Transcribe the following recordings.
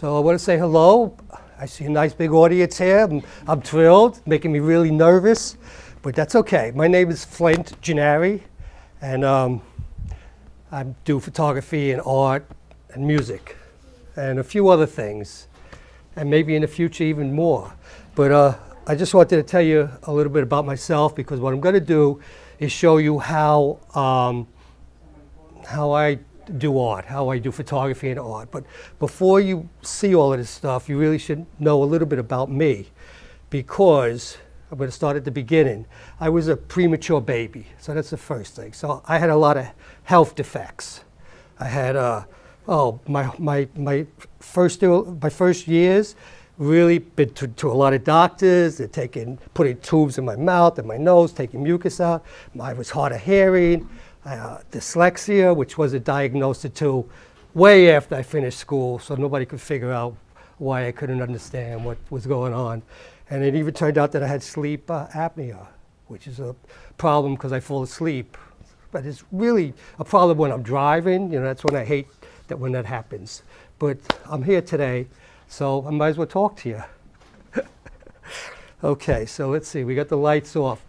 So I want to say hello. I see a nice big audience here. I'm thrilled, making me really nervous, but that's okay. My name is Flint and I do photography and art and music and a few other things, and maybe in the future even more. But I just wanted to tell you a little bit about myself, because what I'm going to do is show you how I do art, how I do photography and art. But before you see all of this stuff, you really should know a little bit about me, because I'm going to start at the beginning. I was a premature baby, so that's the first thing. So I had a lot of health defects. I had my first years really been to a lot of doctors. They're putting tubes in my mouth and my nose, taking mucus out. I was hard of hearing. Dyslexia, which wasn't diagnosed until way after I finished school, so nobody could figure out why I couldn't understand what was going on. And it even turned out that I had sleep apnea, which is a problem because I fall asleep. But it's really a problem when I'm driving. That's when I hate that when that happens. But I'm here today, so I might as well talk to you. Okay, so let's see. We got the lights off.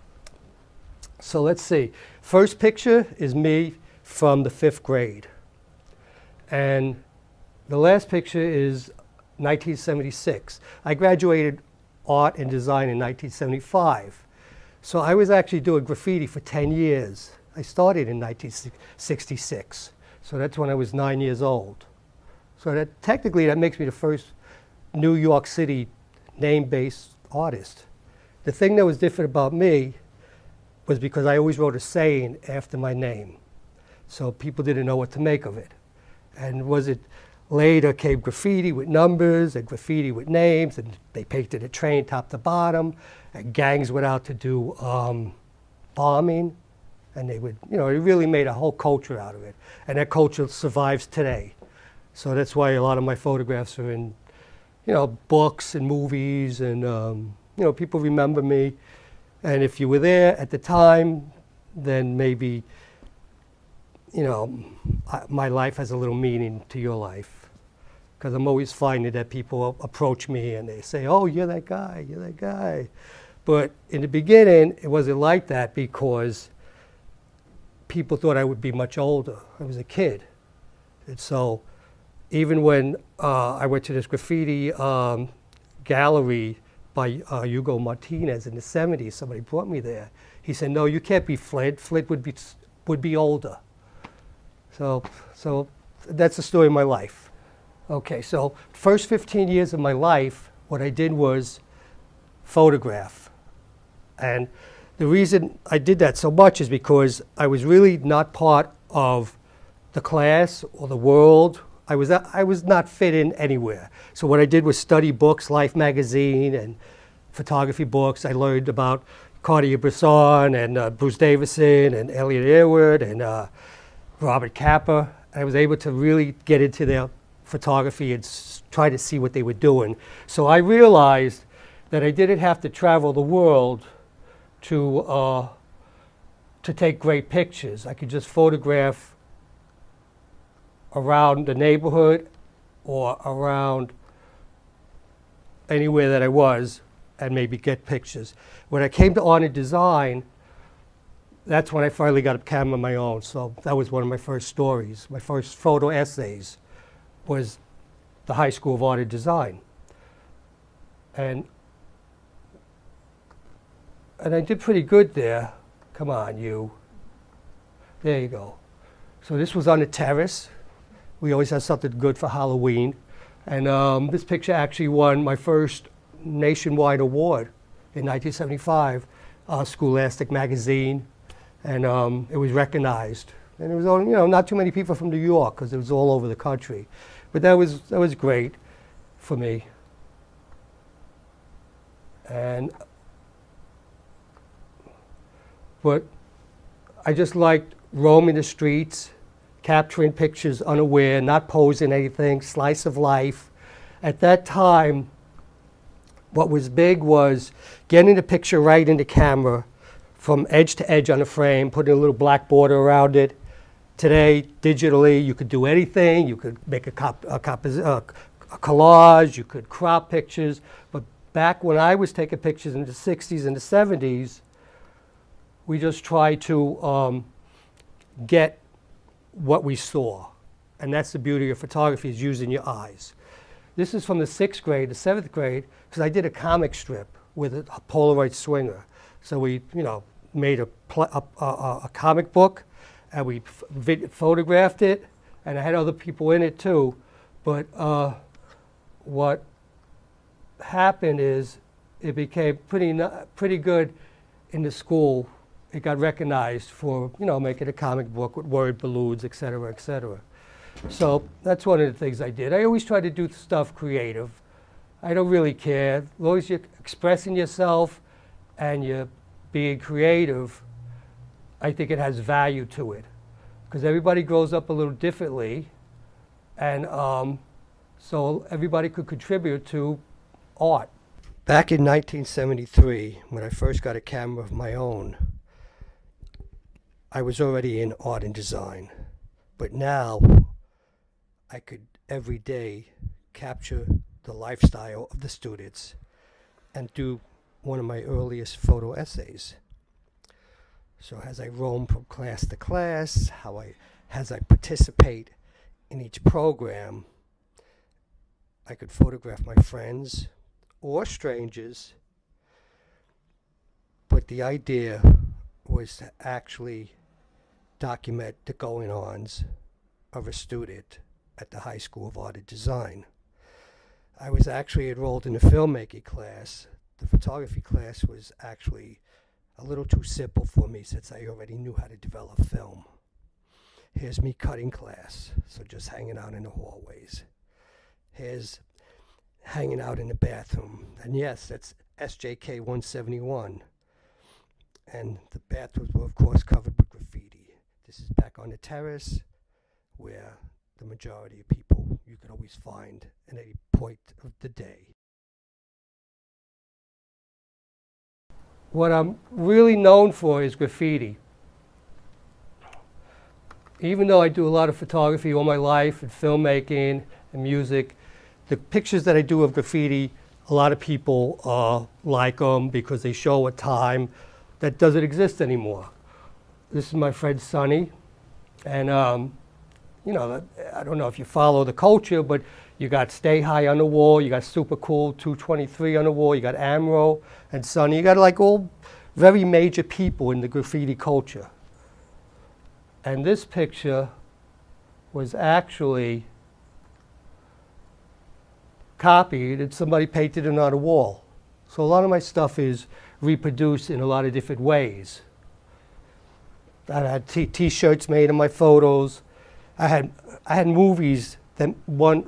So let's see. First picture is me from the 5th grade. And the last picture is 1976. I graduated art and design in 1975. So I was actually doing graffiti for 10 years. I started in 1966. So that's when I was 9 years old. So technically that makes me the first New York City name-based artist. The thing that was different about me was because I always wrote a saying after my name. So people didn't know what to make of it. And later came graffiti with numbers and graffiti with names, and they painted a train top to bottom, and gangs went out to do bombing, and they would, it really made a whole culture out of it. And that culture survives today. So that's why a lot of my photographs are in, books and movies, and people remember me. And if you were there at the time, then maybe, my life has a little meaning to your life. Because I'm always finding that people approach me and they say, oh, you're that guy, you're that guy. But in the beginning, it wasn't like that because people thought I would be much older. I was a kid. And so even when I went to this graffiti gallery by Hugo Martinez in the 70s, somebody brought me there. He said, no, you can't be Flint. Flint would be older. So that's the story of my life. Okay, so first 15 years of my life, what I did was photograph. And the reason I did that so much is because I was really not part of the class or the world. I was not fit in anywhere. So what I did was study books, Life magazine and photography books. I learned about Cartier-Bresson and Bruce Davison and Elliot Airwood and Robert Capa. I was able to really get into their photography and try to see what they were doing. So I realized that I didn't have to travel the world to take great pictures. I could just photograph around the neighborhood or around anywhere that I was and maybe get pictures. When I came to art and design, that's when I finally got a camera of my own. So that was one of my first stories. My first photo essays was the High School of Art and Design. And I did pretty good there. Come on, you. There you go. So this was on the terrace. We always have something good for Halloween. And this picture actually won my first nationwide award in 1975, Scholastic magazine. And it was recognized. And it was only, not too many people from New York because it was all over the country. But that was great for me. But I just liked roaming the streets, capturing pictures unaware, not posing anything, slice of life. At that time, what was big was getting the picture right in the camera from edge to edge on the frame, putting a little black border around it. Today, digitally, you could do anything. You could make a a collage, you could crop pictures, but back when I was taking pictures in the 60s and the 70s, we just tried to get what we saw. And that's the beauty of photography, is using your eyes. This is from the 6th grade, the 7th grade, because I did a comic strip with a Polaroid swinger. So we, made a comic book, and we photographed it, and I had other people in it too. But what happened is it became pretty good in the school. It got recognized for, making a comic book with word balloons, et cetera, et cetera. So that's one of the things I did. I always try to do stuff creative. I don't really care. As long as you're expressing yourself and you're being creative, I think it has value to it. Because everybody grows up a little differently, and so everybody could contribute to art. Back in 1973, when I first got a camera of my own, I was already in art and design. But now, I could every day capture the lifestyle of the students and do one of my earliest photo essays. So as I roam from class to class, as I participate in each program, I could photograph my friends or strangers, but the idea was to actually document the going-ons of a student at the High School of Art and Design. I was actually enrolled in a filmmaking class. The photography class was actually a little too simple for me since I already knew how to develop film. Here's me cutting class, so just hanging out in the hallways. Here's hanging out in the bathroom. And yes, that's SJK 171. And the bathrooms were, of course, covered with graffiti. This is back on the terrace, where the majority of people you could always find at any point of the day. What I'm really known for is graffiti. Even though I do a lot of photography all my life, and filmmaking and music, the pictures that I do of graffiti, a lot of people like them because they show a time that doesn't exist anymore. This is my friend Sonny, and I don't know if you follow the culture, but you got Stay High on the wall, you got Super Cool 223 on the wall, you got Amro and Sonny. You got like all very major people in the graffiti culture. And this picture was actually copied and somebody painted it on a wall. So a lot of my stuff is reproduced in a lot of different ways. I had t-shirts made of my photos. I had movies that won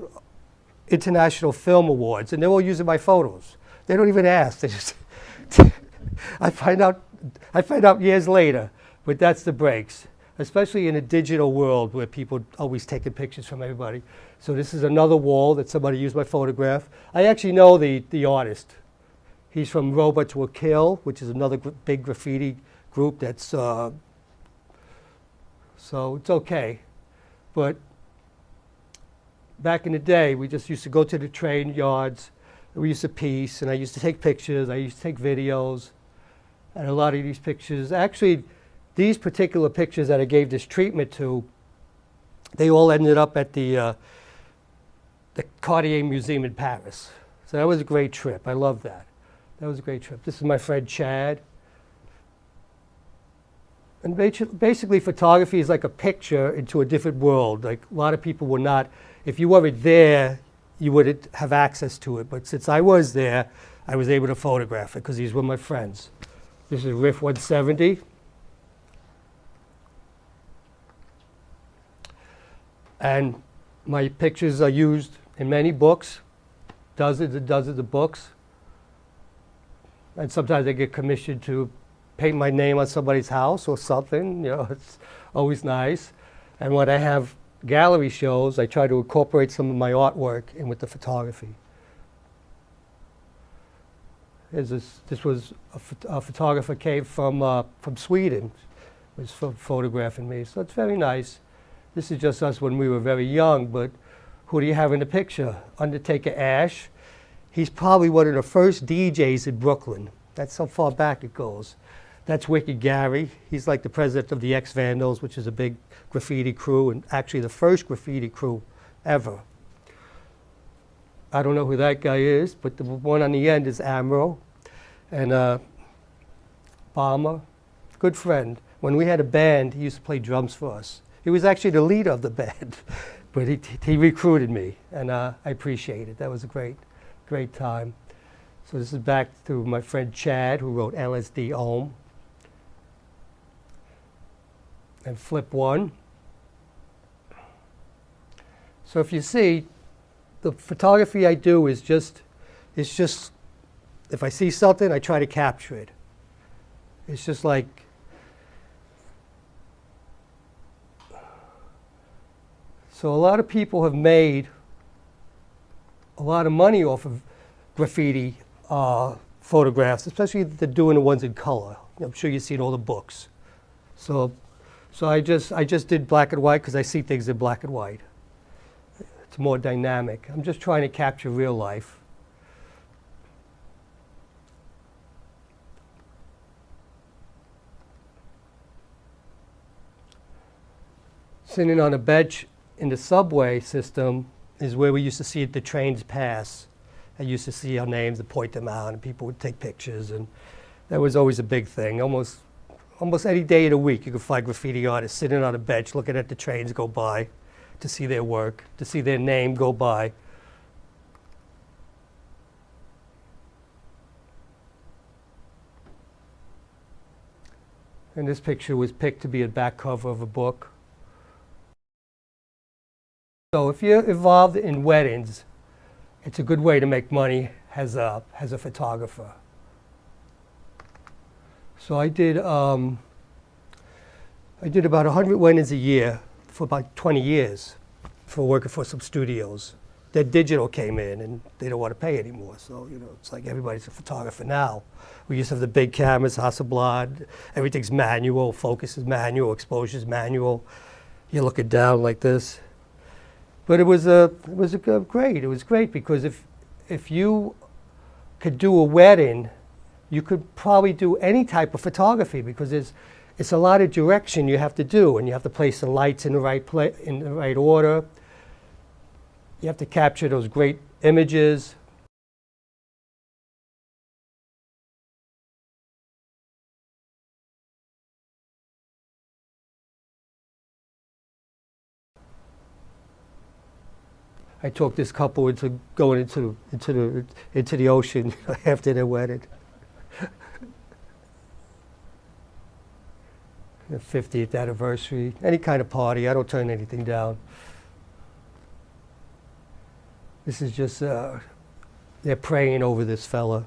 international film awards, and they're all using my photos. They don't even ask. They just I find out years later, but that's the breaks, especially in a digital world where people always taking pictures from everybody. So this is another wall that somebody used my photograph. I actually know the artist. He's from Robots Will Kill, which is another big graffiti group that's, so it's okay. But back in the day, we just used to go to the train yards. We used to piece, and I used to take pictures. I used to take videos. And a lot of these pictures, actually, these particular pictures that I gave this treatment to, they all ended up at the Cartier Museum in Paris. So that was a great trip. I love that. That was a great trip. This is my friend Chad. And basically, photography is like a picture into a different world. Like a lot of people will not, if you weren't there, you wouldn't have access to it. But since I was there, I was able to photograph it because these were my friends. This is Riff 170. And my pictures are used in many books, dozens and dozens of books. And sometimes I get commissioned to paint my name on somebody's house or something. It's always nice. And when I have gallery shows, I try to incorporate some of my artwork in with the photography. This was a photographer came from Sweden, was photographing me. So it's very nice. This is just us when we were very young, but Who do you have in the picture? Undertaker Ash. He's probably one of the first DJs in Brooklyn. That's how far back it goes. That's Wicked Gary. He's like the president of the X-Vandals, which is a big graffiti crew, and actually the first graffiti crew ever. I don't know who that guy is, but the one on the end is Amro. And Balmer, good friend. When we had a band, he used to play drums for us. He was actually the leader of the band, but he recruited me, and I appreciate it. That was a great time. So this is back to my friend Chad, who wrote LSD Ohm. And Flip 1. So if you see, the photography I do is just, if I see something, I try to capture it. It's just like, so a lot of people have made a lot of money off of graffiti photographs, especially if they're doing the ones in color. I'm sure you've seen all the books. So I just did black and white because I see things in black and white. It's more dynamic. I'm just trying to capture real life. Sitting on a bench in the subway system is where we used to see the trains pass. I used to see our names and point them out, and people would take pictures, and that was always a big thing. Almost any day of the week, you could find graffiti artists sitting on a bench looking at the trains go by to see their work, to see their name go by. And this picture was picked to be a back cover of a book. So if you're involved in weddings, it's a good way to make money as a photographer. So I did about 100 weddings a year for about 20 years for working for some studios. Then digital came in and they don't want to pay anymore. So, it's like everybody's a photographer now. We used to have the big cameras, Hasselblad, everything's manual, focus is manual, exposure is manual. You're looking down like this. But it was great. It was great because if you could do a wedding, you could probably do any type of photography because it's a lot of direction you have to do, and you have to place the lights in the right order. You have to capture those great images. I talked this couple into going into the ocean after their wedding. The 50th anniversary, any kind of party. I don't turn anything down. This is just they're praying over this fella.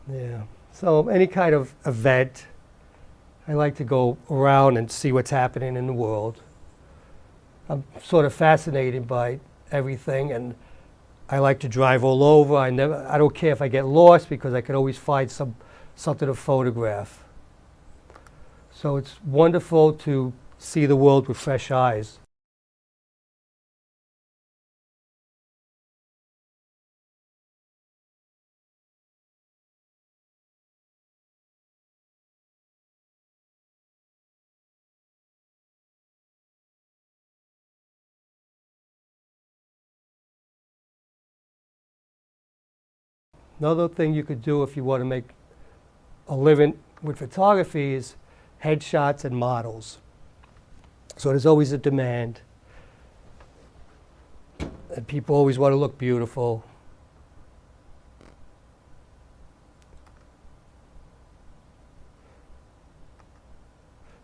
Yeah. So any kind of event, I like to go around and see what's happening in the world. I'm sort of fascinated by everything, and I like to drive all over. I don't care if I get lost because I can always find something to photograph. So it's wonderful to see the world with fresh eyes. Another thing you could do if you want to make a living with photography is headshots and models. So there's always a demand. And people always want to look beautiful.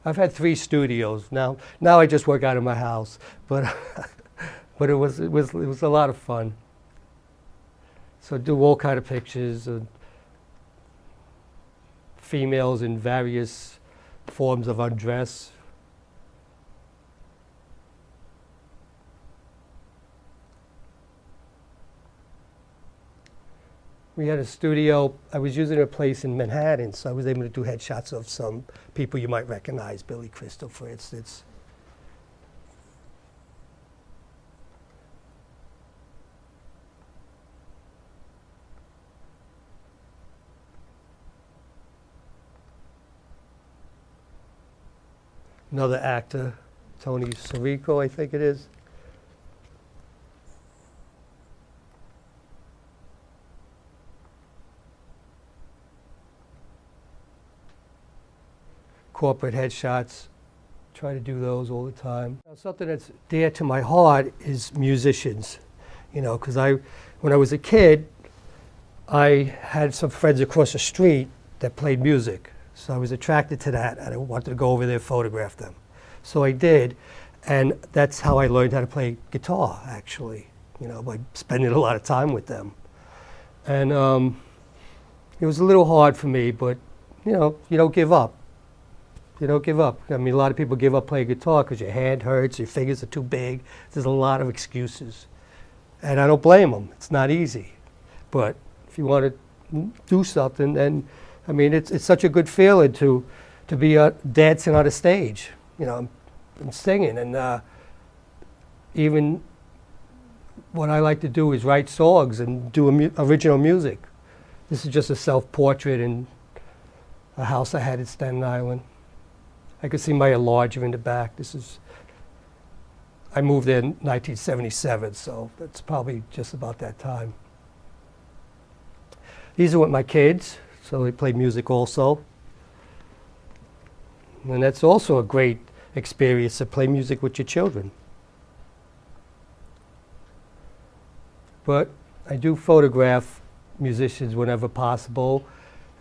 I've had 3 studios. Now I just work out of my house, but it was a lot of fun. So I do all kind of pictures of females in various forms of undress. We had a studio. I was using a place in Manhattan, so I was able to do headshots of some people you might recognize, Billy Crystal, for instance. another actor, Tony Sirico, I think it is. Corporate headshots, try to do those all the time. Now, something that's dear to my heart is musicians, you know, because when I was a kid, I had some friends across the street that played music. So I was attracted to that, and I wanted to go over there and photograph them. So I did, and that's how I learned how to play guitar, actually, you know, by spending a lot of time with them. And it was a little hard for me, but, you know, you don't give up. You don't give up. I mean, a lot of people give up playing guitar because your hand hurts, your fingers are too big. There's a lot of excuses. And I don't blame them. It's not easy. But if you want to do something, then, I mean, it's such a good feeling to be dancing on a stage, you know, and singing. And even what I like to do is write songs and do original music. This is just a self-portrait in a house I had in Staten Island. I could see my enlarger in the back. I moved there in 1977, so that's probably just about that time. These are with my kids, so they play music also. And that's also a great experience to play music with your children. But I do photograph musicians whenever possible,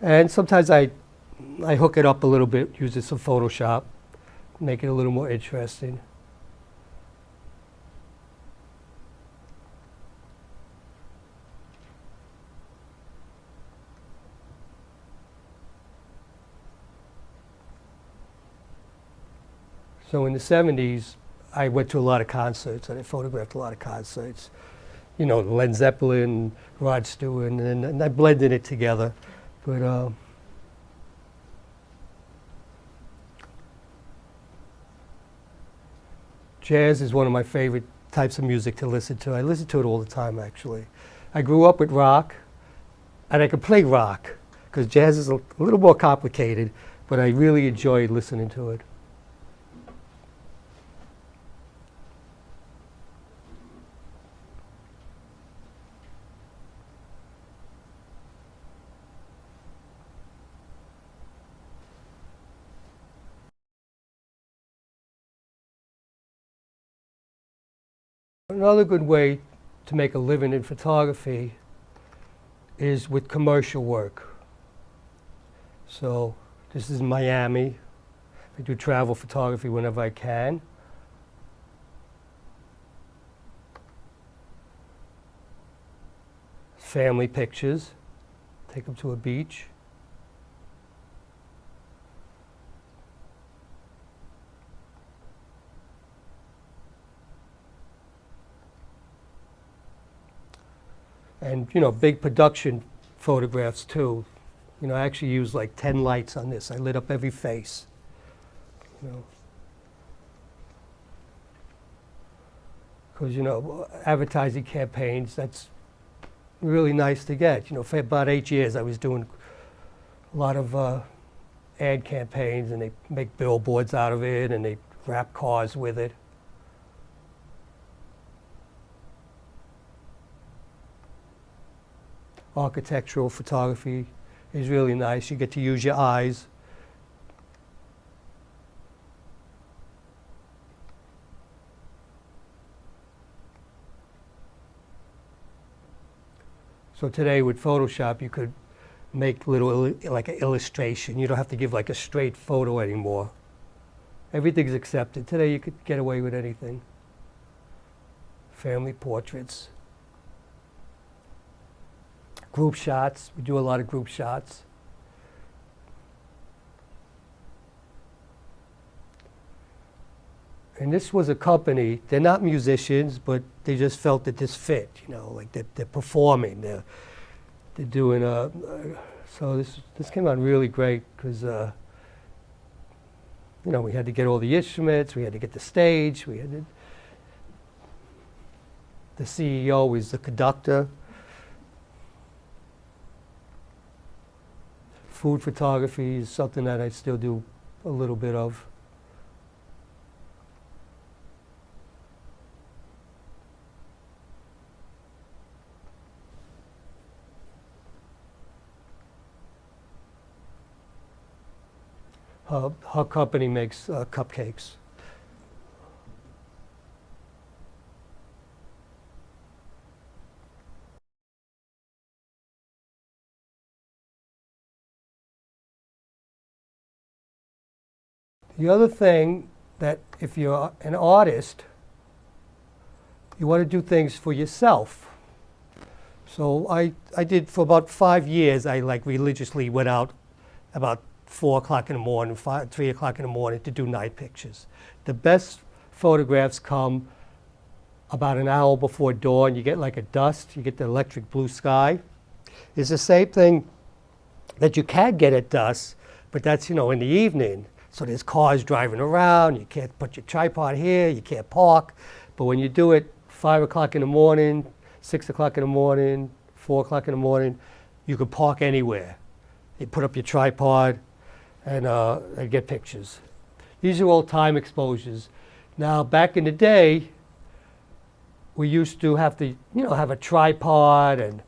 and sometimes I hook it up a little bit, using some Photoshop, make it a little more interesting. So in the 70s, I went to a lot of concerts, and I photographed a lot of concerts. You know, Led Zeppelin, Rod Stewart, and I blended it together. But jazz is one of my favorite types of music to listen to. I listen to it all the time, actually. I grew up with rock, and I could play rock, because jazz is a little more complicated, but I really enjoyed listening to it. Another good way to make a living in photography is with commercial work. So this is Miami. I do travel photography whenever I can. Family pictures, take them to a beach. And, you know, big production photographs too. You know, I actually used like 10 lights on this. I lit up every face. You know, because, you know, advertising campaigns, that's really nice to get. You know, for about 8 years I was doing a lot of ad campaigns, and they make billboards out of it, and they wrap cars with it. Architectural photography is really nice. You get to use your eyes. So today with Photoshop, you could make little, like an illustration. You don't have to give like a straight photo anymore. Everything's accepted. Today you could get away with anything. Family portraits. Group shots. We do a lot of group shots. And this was a company. They're not musicians, but they just felt that this fit. You know, like they're performing. They're doing a. So this came out really great because you know, we had to get all the instruments. We had to get the stage. We had the CEO was the conductor. Food photography is something that I still do a little bit of. Her company makes cupcakes. The other thing that if you're an artist, you want to do things for yourself. So I did for about 5 years, I like religiously went out about 4 o'clock in the morning, 3 o'clock in the morning to do night pictures. The best photographs come about an hour before dawn. You get like a dusk, you get the electric blue sky. It's the same thing that you can get at dusk, but that's, in the evening. So there's cars driving around, you can't put your tripod here, you can't park. But when you do it 5 o'clock in the morning, 6 o'clock in the morning, 4 o'clock in the morning, you can park anywhere. You put up your tripod and get pictures. These are all time exposures. Now, back in the day, we used to have to, have a tripod and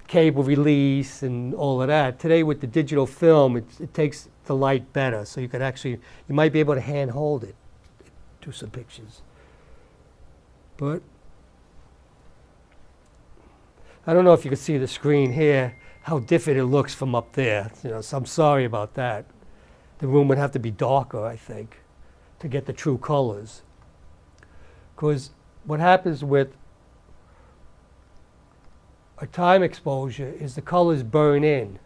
cable release and all of that. Today, with the digital film, it takes the light better, so you might be able to hand hold it, do some pictures. But I don't know if you can see the screen here, how different it looks from up there. So I'm sorry about that. The room would have to be darker, I think, to get the true colors. Because what happens with a time exposure is the colors burn in.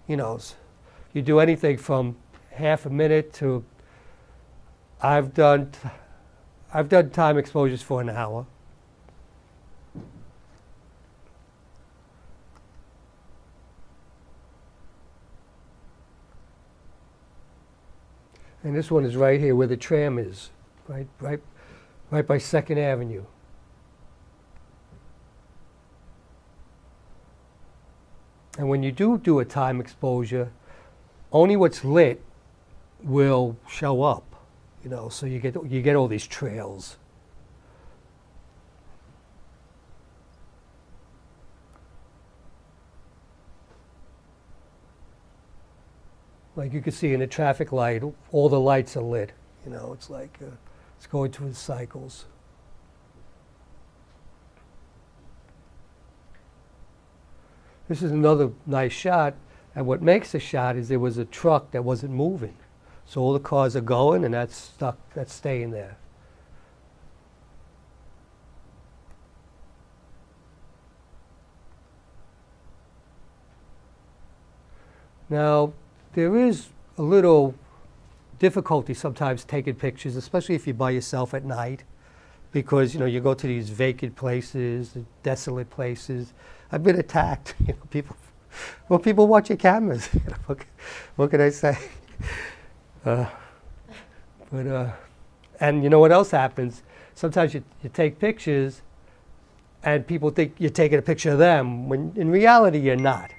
You do anything from half a minute to, I've done time exposures for an hour. And this one is right here where the tram is, right by 2nd Avenue. And when you do a time exposure, only what's lit will show up, so you get all these trails. Like you can see in a traffic light, all the lights are lit. It's like it's going through the cycles. This is another nice shot, and what makes the shot is there was a truck that wasn't moving. So all the cars are going, and that's stuck, that's staying there. Now, there is a little difficulty sometimes taking pictures, especially if you're by yourself at night, because you go to these vacant places, desolate places. I've been attacked. People watch your cameras. What can I say? And you know what else happens? Sometimes you take pictures, and people think you're taking a picture of them, when in reality you're not.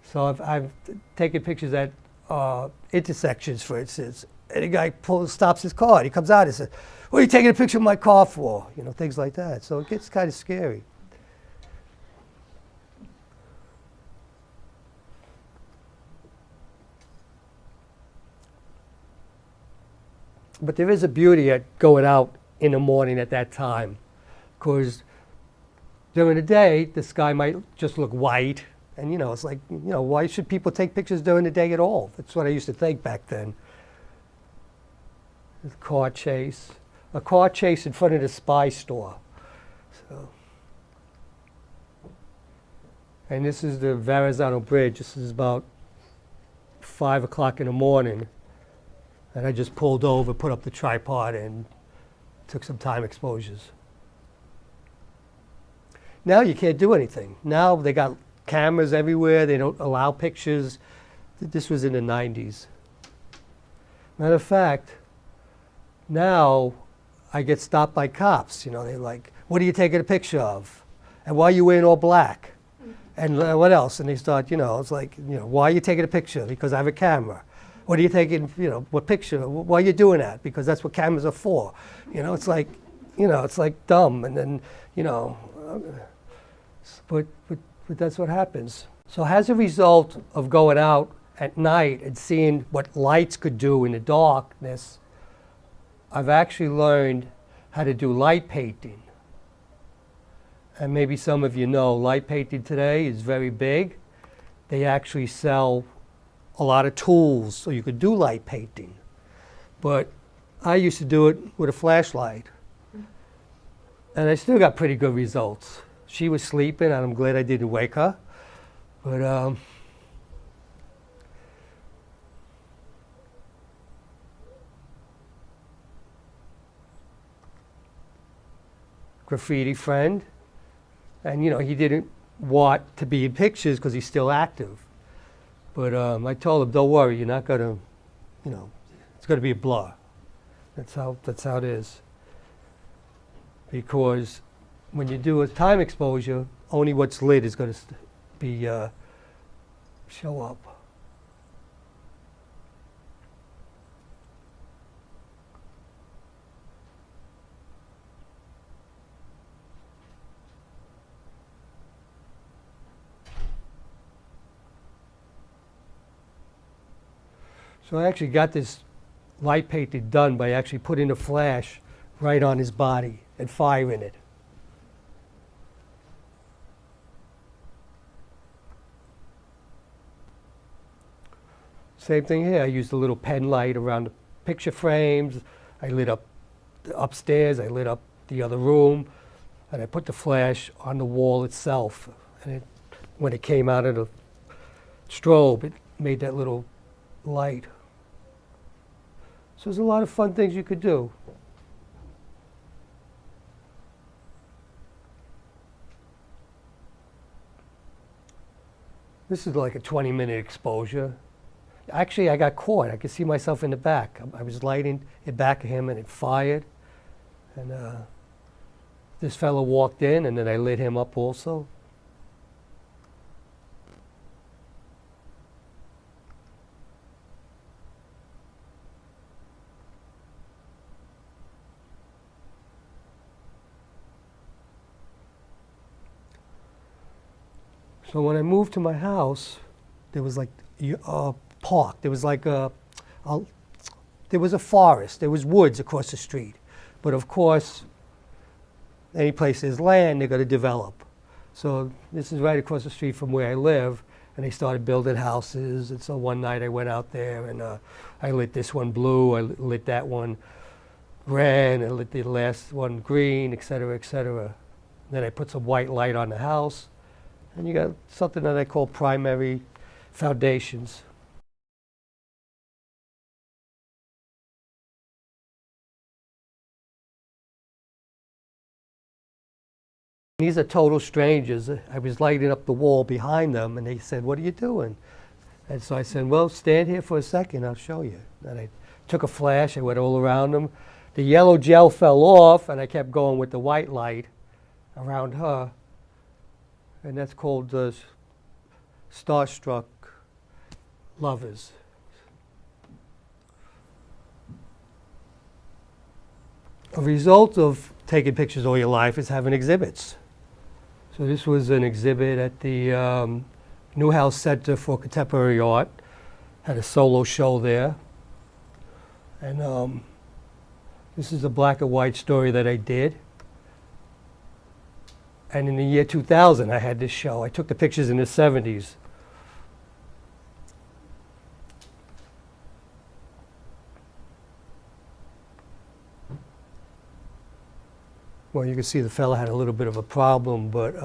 So I've taken pictures at intersections, for instance, and a guy stops his car, and he comes out and says, "What are you taking a picture of my car for?" Things like that. So it gets kind of scary. But there is a beauty at going out in the morning at that time, because during the day, the sky might just look white. And, it's like, why should people take pictures during the day at all? That's what I used to think back then. A car chase in front of the Spy store. So. And this is the Verrazano Bridge. This is about 5 o'clock in the morning. And I just pulled over, put up the tripod, and took some time exposures. Now you can't do anything. Now they got cameras everywhere. They don't allow pictures. This was in the 90s. Matter of fact, now I get stopped by cops. They're like, "What are you taking a picture of? And why are you wearing all black? And what else?" And they start, it's like, "Why are you taking a picture?" "Because I have a camera." "What are you taking, what picture? Why are you doing that?" "Because that's what cameras are for." It's like, it's like dumb. And then, but that's what happens. So as a result of going out at night and seeing what lights could do in the darkness, I've actually learned how to do light painting. And maybe some of you know, light painting today is very big. They actually sell a lot of tools so you could do light painting. But I used to do it with a flashlight. And I still got pretty good results. She was sleeping, and I'm glad I didn't wake her. But Graffiti friend, and you know, he didn't want to be in pictures because he's still active. But I told him, don't worry, you're not gonna, you know, it's gonna be a blur. That's how it is. Because when you do a time exposure, only what's lit is gonna be show up. So I actually got this light painting done by actually putting a flash right on his body and firing it. Same thing here. I used a little pen light around the picture frames. I lit up upstairs. I lit up the other room. And I put the flash on the wall itself. And when it came out of the strobe, it made that little light. So there's a lot of fun things you could do. This is like a 20-minute exposure. Actually, I got caught. I could see myself in the back. I was lighting it back at him, and it fired. And this fellow walked in, and then I lit him up also. So when I moved to my house, there was like a park. There was like there was a forest. There was woods across the street. But of course, any place there's land, they're going to develop. So this is right across the street from where I live, and they started building houses. And so one night I went out there, and I lit this one blue, I lit that one red, I lit the last one green, et cetera, et cetera. Then I put some white light on the house. And you got something that I call primary foundations. These are total strangers. I was lighting up the wall behind them, and they said, "What are you doing?" And so I said, "Well, stand here for a second, I'll show you." And I took a flash, I went all around them. The yellow gel fell off, and I kept going with the white light around her. And that's called starstruck lovers. A result of taking pictures all your life is having exhibits. So this was an exhibit at the Newhouse Center for Contemporary Art. Had a solo show there. And this is a black and white story that I did. And in the year 2000, I had this show. I took the pictures in the 70s. Well, you can see the fella had a little bit of a problem, but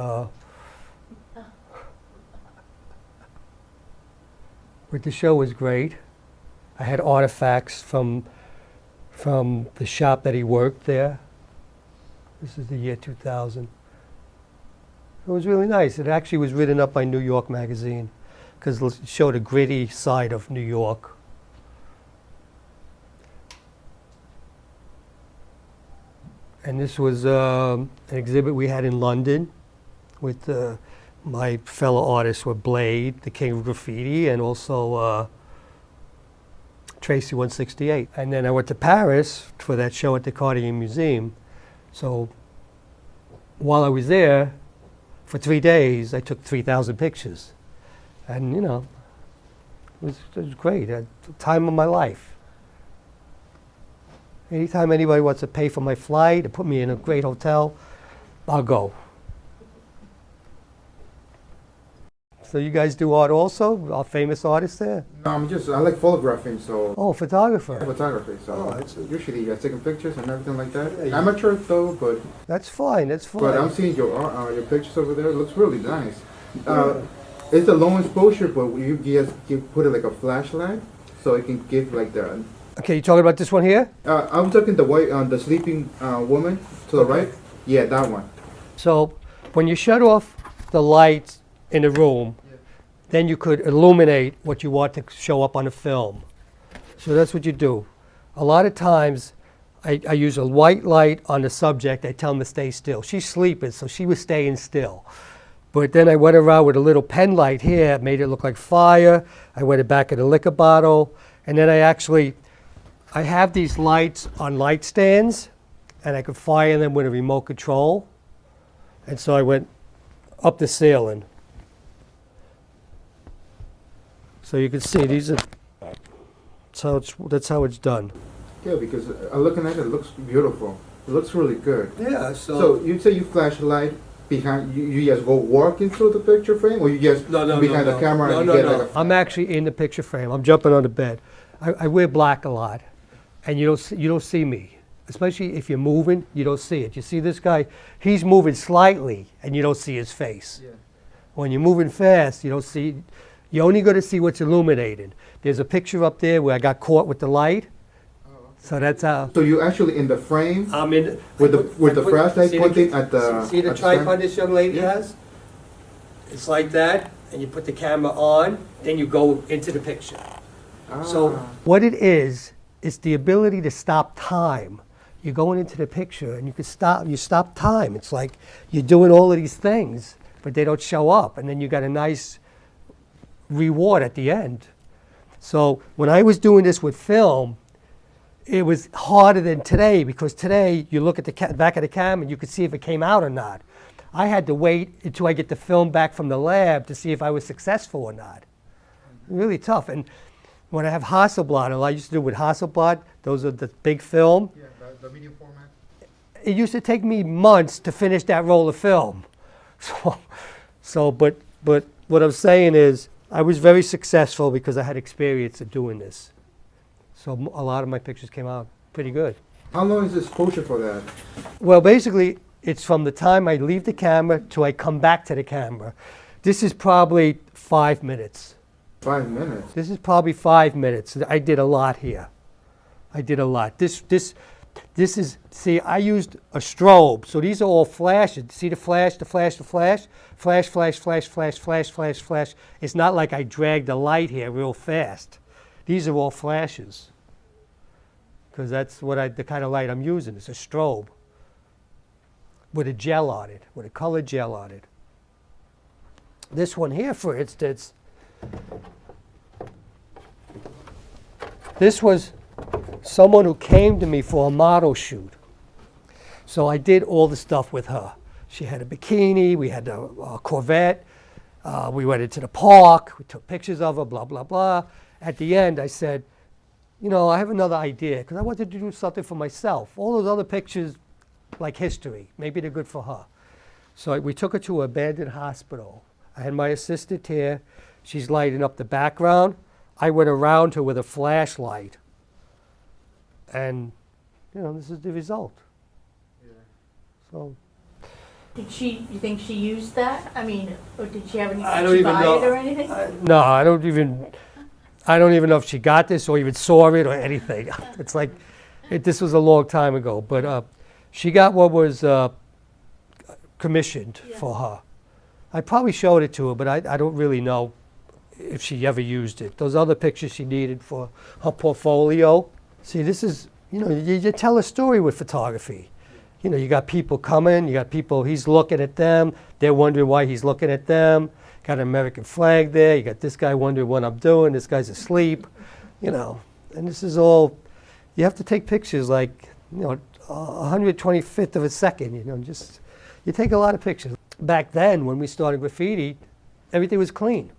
the show was great. I had artifacts from the shop that he worked there. This is the year 2000. It was really nice. It actually was written up by New York Magazine because it showed a gritty side of New York. And this was an exhibit we had in London with my fellow artists were Blade, the king of graffiti, and also Tracy 168. And then I went to Paris for that show at the Cartier Museum. So while I was there, for 3 days, I took 3,000 pictures. And, you know, It was great. The time of my life. Anytime anybody wants to pay for my flight or put me in a great hotel, I'll go. So you guys do art also? All famous artists there? No, I like photographing, so. Oh, photographer. Photography, so usually taking pictures and everything like that. Yeah, Amateur though, but. That's fine, that's fine. But I'm seeing your pictures over there. It looks really nice. It's a low exposure, but you put it like a flashlight, so it can give like the. Okay, you talking about this one here? I was talking the sleeping woman to the right. Yeah, that one. So when you shut off the lights in the room, then you could illuminate what you want to show up on a film. So that's what you do. A lot of times I use a white light on the subject. I tell them to stay still. She's sleeping, so she was staying still. But then I went around with a little pen light here, made it look like fire. I went it back in a liquor bottle. And then I have these lights on light stands, and I could fire them with a remote control. And so I went up the ceiling. So you can see these are, that's how it's done. Yeah, because looking at it, it looks beautiful. It looks really good. Yeah, So you say you flash a light behind, you just go walk into the picture frame, or you just behind the camera and get like a... I'm actually in the picture frame. I'm jumping on the bed. I wear black a lot, and you don't see me. Especially if you're moving, you don't see it. You see this guy, he's moving slightly, and you don't see his face. Yeah. When you're moving fast, you don't see... You're only going to see what's illuminated. There's a picture up there where I got caught with the light. Oh, okay. So that's how. So you're actually in the frame. I'm in. With the flashlight pointing at the. See the tripod this young lady has? It's like that, and you put the camera on, then you go into the picture. Ah. So what it is, it's the ability to stop time. You're going into the picture, and you stop time. It's like you're doing all of these things, but they don't show up, and then you got a nice reward at the end. So when I was doing this with film, it was harder than today, because today you look at the back of the camera and you could see if it came out or not. I had to wait until I get the film back from the lab to see if I was successful or not. Really tough. And when I have Hasselblad, I used to do with Hasselblad, those are the big film. Yeah, the medium format. It used to take me months to finish that roll of film. But what I'm saying is, I was very successful because I had experience of doing this. So a lot of my pictures came out pretty good. How long is the exposure for that? Well, basically, it's from the time I leave the camera to I come back to the camera. This is probably 5 minutes. 5 minutes? This is probably 5 minutes. I did a lot here. I did a lot. This is, see, I used a strobe. So these are all flashes. See the flash, the flash, the flash? Flash, flash, flash, flash, flash, flash, flash. It's not like I dragged the light here real fast. These are all flashes. Because that's the kind of light I'm using. It's a strobe with a gel on it, with a colored gel on it. This one here, for instance, this was someone who came to me for a model shoot. So I did all the stuff with her. She had a bikini, we had a Corvette, we went into the park, we took pictures of her, blah, blah, blah. At the end, I said, you know, I have another idea, because I wanted to do something for myself. All those other pictures, like history, maybe they're good for her. So we took her to an abandoned hospital. I had my assistant here. She's lighting up the background. I went around her with a flashlight. And, you know, this is the result. Yeah. So. You think she used that? I mean, or did she have any, I don't even know. or anything? No, I don't even know if she got this or even saw it or anything. It's like, this was a long time ago. But she got what was commissioned for her. I probably showed it to her, but I don't really know if she ever used it. Those other pictures she needed for her portfolio. See, this is, you know, you tell a story with photography. You know, you got people coming, you got people, he's looking at them, they're wondering why he's looking at them. Got an American flag there, you got this guy wondering what I'm doing, this guy's asleep, you know. And this is all, you have to take pictures like, you know, 125th of a second, you know, just, you take a lot of pictures. Back then, when we started graffiti, everything was clean.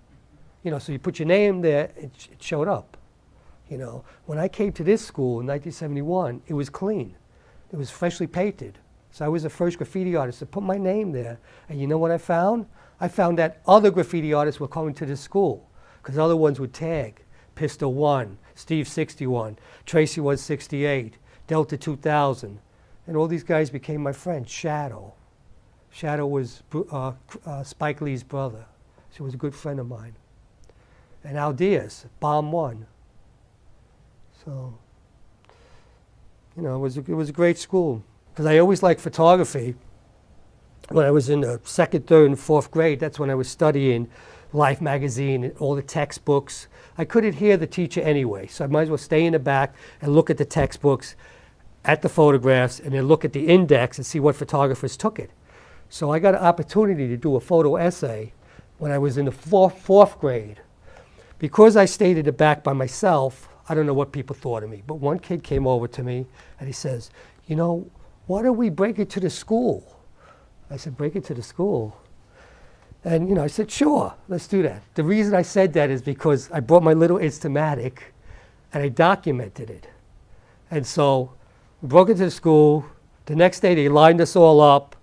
You know, so you put your name there, it showed up. You know, when I came to this school in 1971, it was clean. It was freshly painted. So I was the first graffiti artist to put my name there. And you know what I found? I found that other graffiti artists were coming to this school because other ones would tag. Pistol 1, Steve 61, Tracy 168, Delta 2000. And all these guys became my friends. Shadow. Shadow was Spike Lee's brother. She was a good friend of mine. And Al Diaz, Bomb 1. So, you know, it was a great school. Because I always liked photography. When I was in the 2nd, 3rd, and 4th grade, that's when I was studying Life magazine and all the textbooks. I couldn't hear the teacher anyway, so I might as well stay in the back and look at the textbooks, at the photographs, and then look at the index and see what photographers took it. So I got an opportunity to do a photo essay when I was in the 4th grade. Because I stayed in the back by myself, I don't know what people thought of me, but one kid came over to me and he says, you know, why don't we break it to the school? I said, break it to the school? And, you know, I said, sure, let's do that. The reason I said that is because I brought my little Instamatic and I documented it. And so we broke into the school. The next day they lined us all up.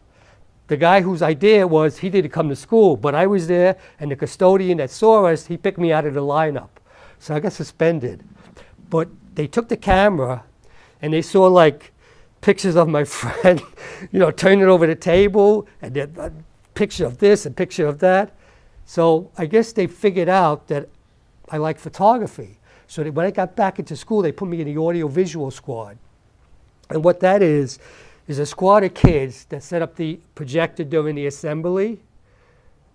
The guy whose idea it was, he didn't come to school, but I was there, and the custodian that saw us, he picked me out of the lineup. So I got suspended. But they took the camera and they saw like pictures of my friend, you know, turning over the table, and then a picture of this, a picture of that. So I guess they figured out that I like photography. So when I got back into school, they put me in the audio-visual squad. And what that is a squad of kids that set up the projector during the assembly.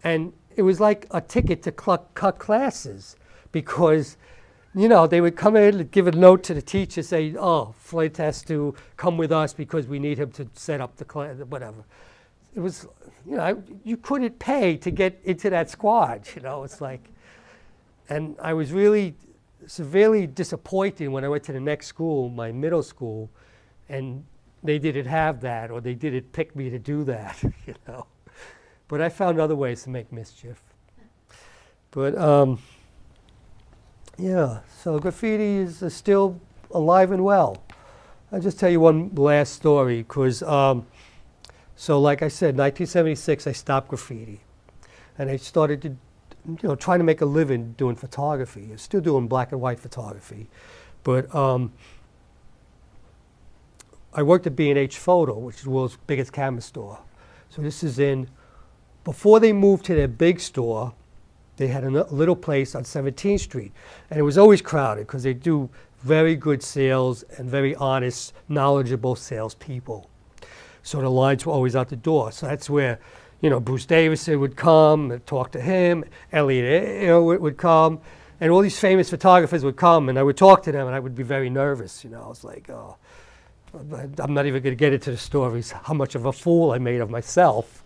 And it was like a ticket to cut classes because, you know, they would come in and give a note to the teacher, say, oh, Flint has to come with us because we need him to set up the class, whatever. It was, you know, you couldn't pay to get into that squad, you know, it's like, and I was really severely disappointed when I went to the next school, my middle school, and they didn't have that, or they didn't pick me to do that, you know. But I found other ways to make mischief. But, yeah, so graffiti is still alive and well. I'll just tell you one last story, because, so like I said, 1976, I stopped graffiti. And I started to, you know, trying to make a living doing photography. I'm still doing black and white photography. But I worked at B&H Photo, which is the world's biggest camera store. So this is before they moved to their big store, they had a little place on 17th Street. And it was always crowded because they do very good sales and very honest, knowledgeable salespeople. So the lines were always out the door. So that's where, you know, Bruce Davison would come and talk to him, Elliot would come, and all these famous photographers would come, and I would talk to them, and I would be very nervous, you know. I was like, oh, I'm not even going to get into the stories, how much of a fool I made of myself.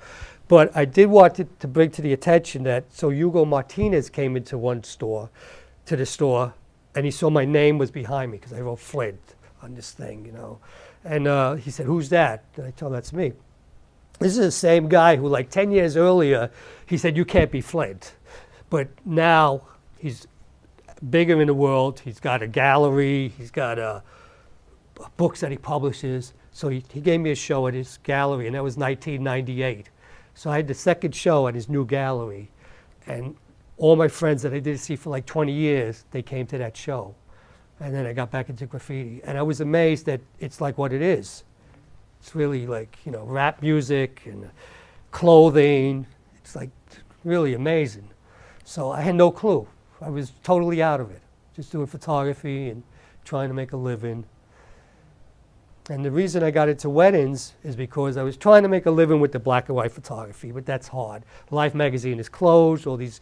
But I did want to bring to the attention that, so Hugo Martinez came into to the store, and he saw my name was behind me, because I wrote Flint on this thing, you know. And he said, who's that? And I told him, that's me. This is the same guy who, like 10 years earlier, he said, you can't be Flint. But now he's bigger in the world. He's got a gallery. He's got books that he publishes. So he gave me a show at his gallery, and that was 1998. So I had the second show at his new gallery. And all my friends that I didn't see for like 20 years, they came to that show. And then I got back into graffiti. And I was amazed that it's like what it is. It's really like, you know, rap music and clothing. It's like really amazing. So I had no clue. I was totally out of it. Just doing photography and trying to make a living. And the reason I got into weddings is because I was trying to make a living with the black and white photography, but that's hard. Life magazine is closed. All these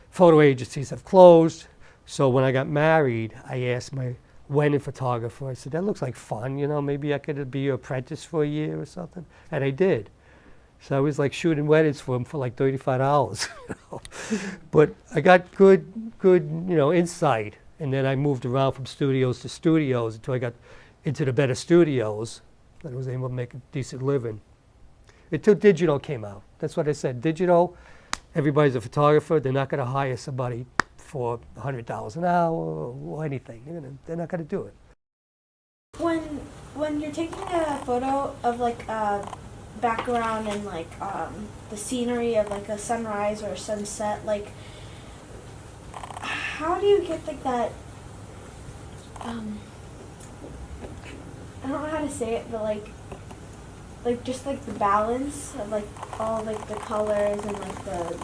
photo agencies have closed. So when I got married, I asked my wedding photographer, I said, that looks like fun, you know, maybe I could be your apprentice for a year or something. And I did. So I was like shooting weddings for him for like $35. You know? But I got good, you know, insight. And then I moved around from studios to studios until I got into the better studios. And I was able to make a decent living. Until digital came out. That's what I said. Digital, everybody's a photographer. They're not going to hire somebody for $100 an hour or anything. They're not going to do it. When you're taking a photo of like a background and like the scenery of like a sunrise or a sunset, like how do you get like that? I don't know how to say it, but like just like the balance of like all like the colors and like the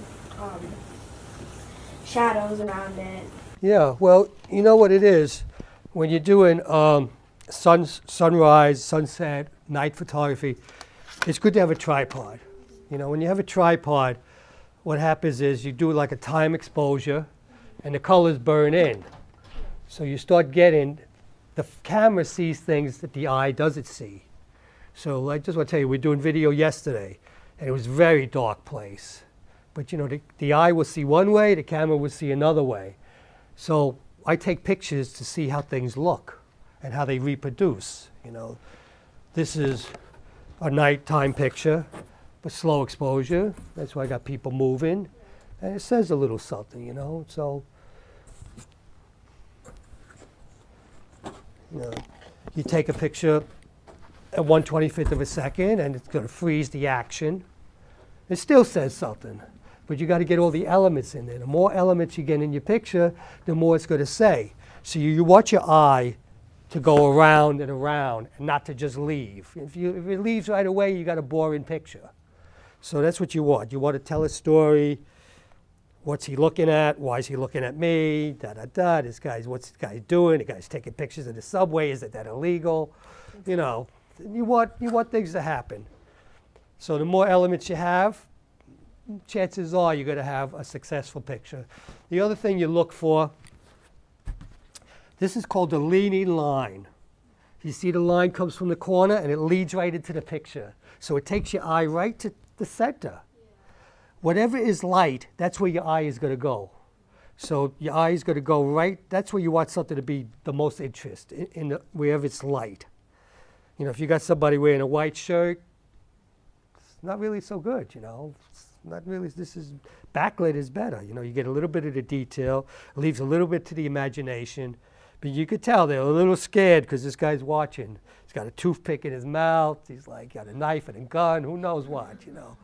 shadows around it. Yeah, well, you know what it is? When you're doing sunrise, sunset, night photography, it's good to have a tripod. You know, when you have a tripod, what happens is you do like a time exposure and the colors burn in. So you start getting, the camera sees things that the eye doesn't see. So I just want to tell you, we were doing video yesterday and it was a very dark place. But you know, the eye will see one way, the camera will see another way. So I take pictures to see how things look and how they reproduce. You know, this is a nighttime picture, but slow exposure. That's why I got people moving, and it says a little something. You know, so you know, you take a picture at 1/25 of a second, and it's going to freeze the action. It still says something. But you got to get all the elements in there. The more elements you get in your picture, the more it's going to say. So you want your eye to go around and around and not to just leave. If it leaves right away, you got a boring picture. So that's what you want. You want to tell a story. What's he looking at? Why is he looking at me? Da-da-da. What's this guy doing? The guy's taking pictures in the subway. Is that illegal? You know, you want things to happen. So the more elements you have, chances are you're going to have a successful picture. The other thing you look for, this is called the leading line. You see the line comes from the corner and it leads right into the picture. So it takes your eye right to the center. Yeah. Whatever is light, that's where your eye is going to go. So your eye is going to go right, that's where you want something to be the most interest, wherever it's light. You know, if you got somebody wearing a white shirt, it's not really so good, you know. Not really. Backlit is better. You know, you get a little bit of the detail, leaves a little bit to the imagination, but you could tell they're a little scared because this guy's watching. He's got a toothpick in his mouth. He's like got a knife and a gun. Who knows what? You know,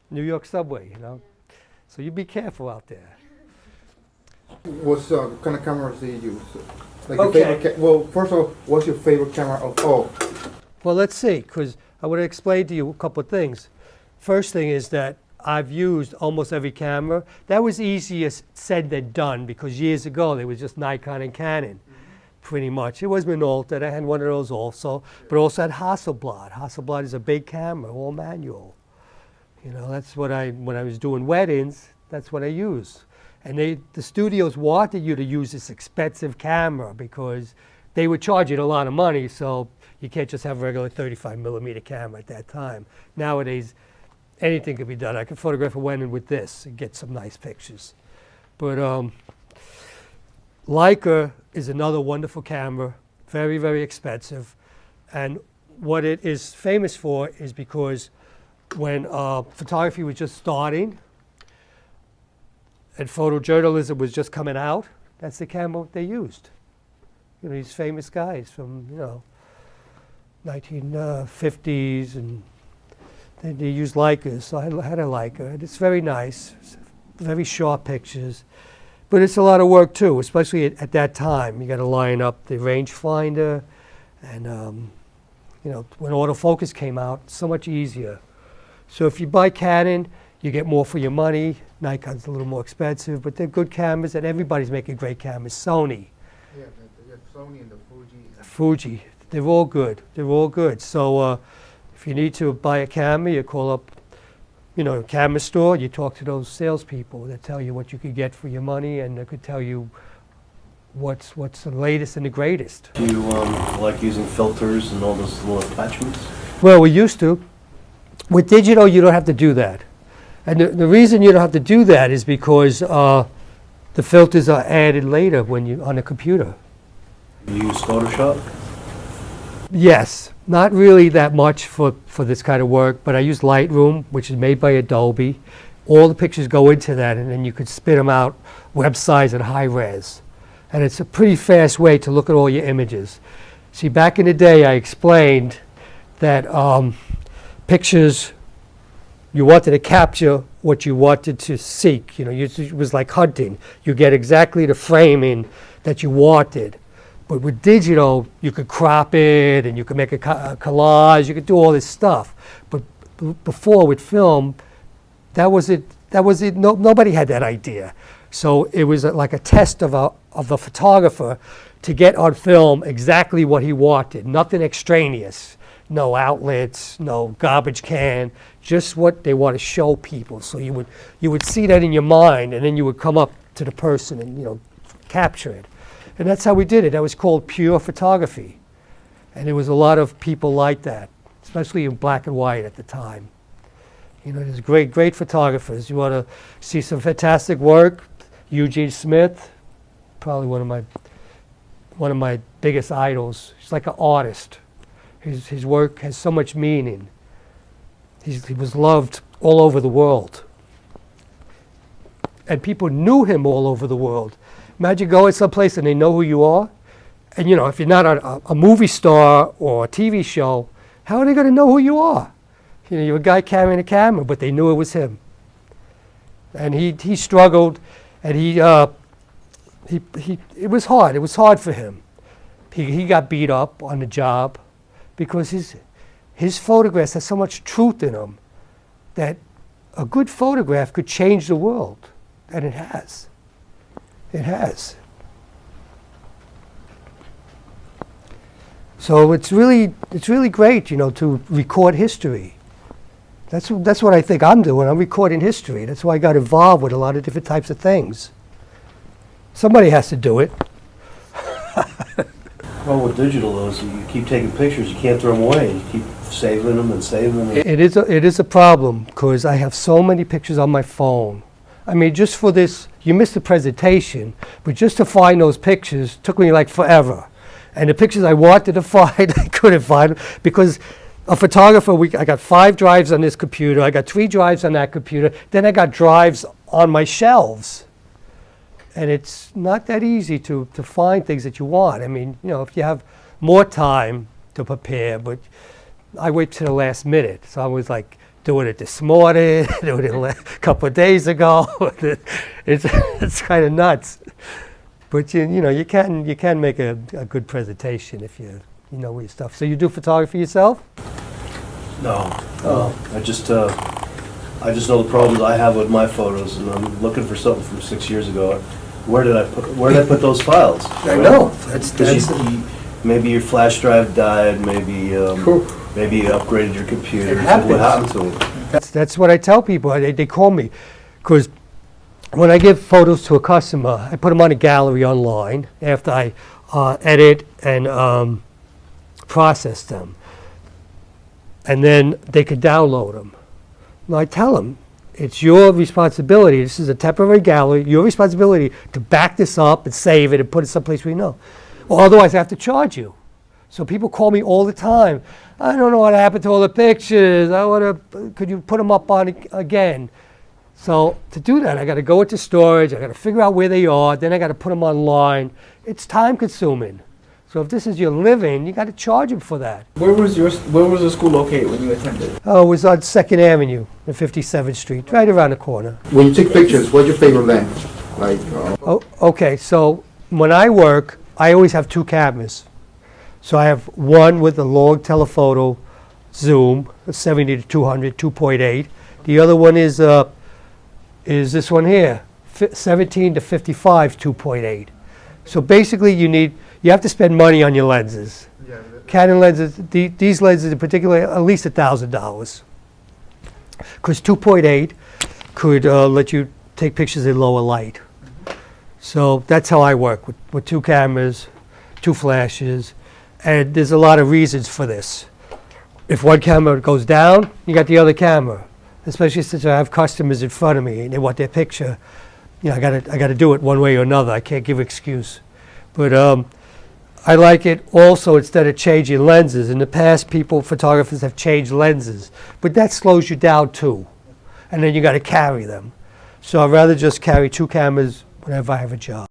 New York subway. You know, so you be careful out there. What kind of cameras do you use? Like Okay. your favorite well, first of all, what's your favorite camera of all? Well, let's see, because I want to explain to you a couple of things. First thing is that I've used almost every camera. That was easier said than done because years ago there was just Nikon and Canon, pretty much. It was Minolta. I had one of those also, but also had Hasselblad. Hasselblad is a big camera, all manual. You know, that's what when I was doing weddings, that's what I used. And the studios wanted you to use this expensive camera because they were charging a lot of money, so you can't just have a regular 35mm camera at that time. Nowadays, anything can be done. I can photograph a wedding with this and get some nice pictures. But Leica is another wonderful camera, very, very expensive. And what it is famous for is because when photography was just starting and photojournalism was just coming out, that's the camera they used. You know, these famous guys from, you know, 1950s and they use Leicas, so I had a Leica, and it's very nice, very sharp pictures, but it's a lot of work too, especially at that time. You got to line up the rangefinder, and you know, when autofocus came out, it's so much easier. So if you buy Canon, you get more for your money. Nikon's a little more expensive, but they're good cameras, and everybody's making great cameras. Sony. Yeah, the Sony and the Fuji. Fuji, they're all good. They're all good. So. If you need to buy a camera, you call up, you know, a camera store. You talk to those salespeople that tell you what you could get for your money, and they could tell you what's the latest and the greatest. Do you like using filters and all those little attachments? Well, we used to. With digital, you don't have to do that, and the reason you don't have to do that is because the filters are added later when you on a computer. You use Photoshop? Yes, not really that much for this kind of work, but I use Lightroom, which is made by Adobe. all the pictures go into that, and then you could spit them out websites at high res. And it's a pretty fast way to look at all your images. See, back in the day, I explained that pictures, you wanted to capture what you wanted to seek. You know, it was like hunting. You get exactly the framing that you wanted. But with digital, you could crop it, and you could make a collage. You could do all this stuff. But before with film, that was it. Nobody had that idea. So it was like a test of the photographer to get on film exactly what he wanted. Nothing extraneous. No outlets, no garbage can, just what they want to show people. So you would see that in your mind, and then you would come up to the person and, you know, capture it. And that's how we did it. That was called pure photography. And there was a lot of people like that, especially in black and white at the time. You know, there's great photographers. You want to see some fantastic work? Eugene Smith, probably one of my biggest idols. He's like an artist. His work has so much meaning. He was loved all over the world. And people knew him all over the world. Imagine going someplace and they know who you are. And, you know, if you're not a movie star or a TV show, how are they going to know who you are? You know, you're a guy carrying a camera, but they knew it was him. And he struggled, and it was hard. It was hard for him. He got beat up on the job because his photographs had so much truth in them that a good photograph could change the world. And it has. It has. So it's really great, you know, to record history. That's what I think I'm doing. I'm recording history. That's why I got involved with a lot of different types of things. Somebody has to do it. Well, with digital, though, so you keep taking pictures, you can't throw them away. You keep saving them and saving them. It is a problem because I have so many pictures on my phone. I mean, just for this, you missed the presentation, but just to find those pictures took me like forever. And the pictures I wanted to find, I couldn't find them because a photographer, I got 5 drives on this computer, I got 3 drives on that computer, then I got drives on my shelves. And it's not that easy to find things that you want. I mean, you know, if you have more time to prepare, but I wait till the last minute. So I was like doing it this morning, doing it a couple of days ago. It's kind of nuts. But you know, you can make a good presentation if you know your stuff. So you do photography yourself? No. I just know the problems I have with my photos, and I'm looking for something from 6 years ago. Where did I put those files? I know. That's maybe your flash drive died. Maybe maybe you upgraded your computer. It happens. What happened to it? That's what I tell people. They call me because when I give photos to a customer, I put them on a gallery online after I edit and process them, and then they could download them. Now I tell them, it's your responsibility. This is a temporary gallery. Your responsibility to back this up and save it and put it someplace we know. Or otherwise, I have to charge you. So people call me all the time. I don't know what happened to all the pictures. Could you put them up on again? So to do that, I got to go into storage. I got to figure out where they are. Then I got to put them online. It's time consuming. So if this is your living, you got to charge them for that. Where was the school located when you attended? Oh, it was on 2nd Avenue and 57th Street, right around the corner. When you take pictures, what's your favorite lens? Like, Oh, okay, so when I work, I always have 2 cameras. So I have one with a long telephoto zoom, a 70 to 200, 2.8. The other one is this one here, 17 to 55, 2.8. So basically you have to spend money on your lenses. yeah, Canon lenses, these lenses in particular, at least $1,000. Because 2.8 could let you take pictures in lower light. So that's how I work, with 2 cameras, 2 flashes, and there's a lot of reasons for this. If one camera goes down, you got the other camera. Especially since I have customers in front of me and they want their picture. You know, I got to do it one way or another. I can't give excuse. But I like it also instead of changing lenses. In the past, photographers have changed lenses, but that slows you down too. and then you got to carry them. So I'd rather just carry 2 cameras whenever I have a job.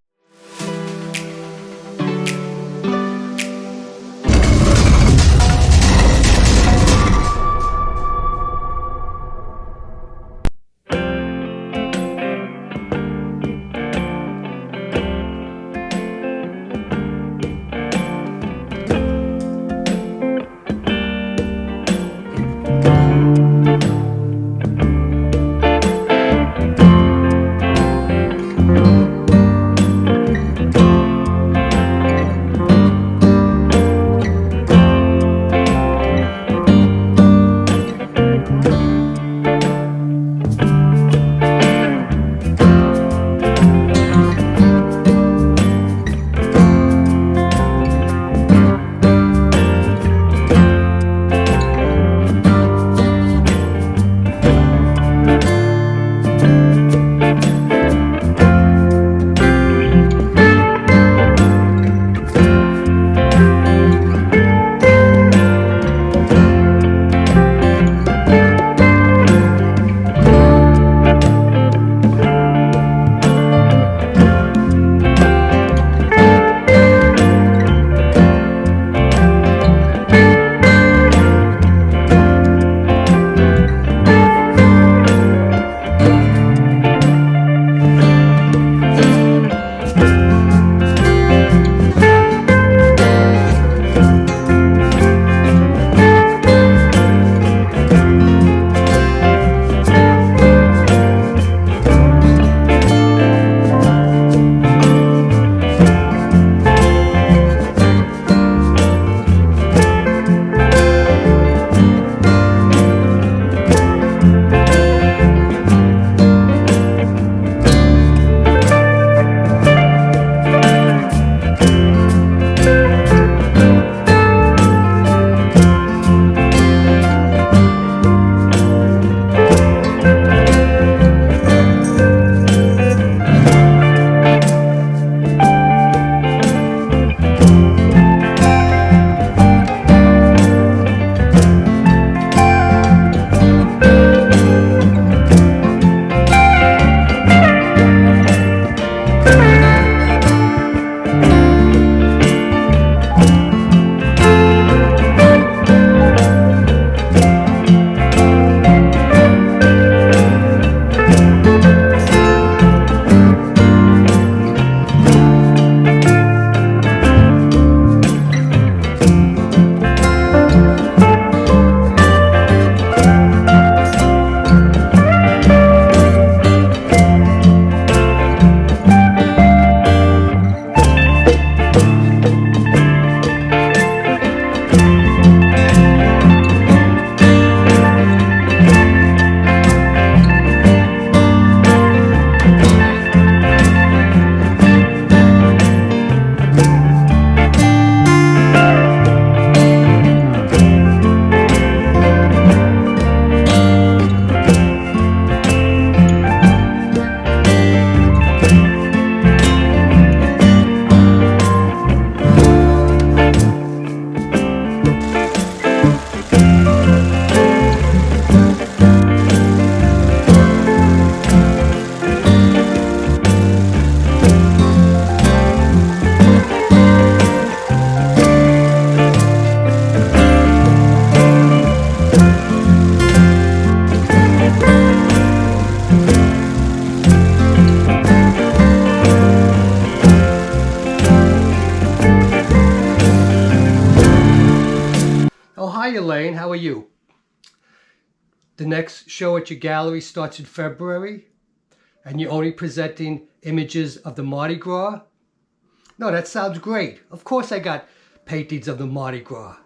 Elaine, how are you? The next show at your gallery starts in February, and you're only presenting images of the Mardi Gras? No, that sounds great. Of course I got paintings of the Mardi Gras.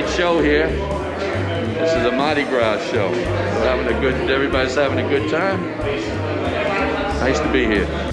great show here. This is a Mardi Gras show. Everybody's having a good time. Nice to be here.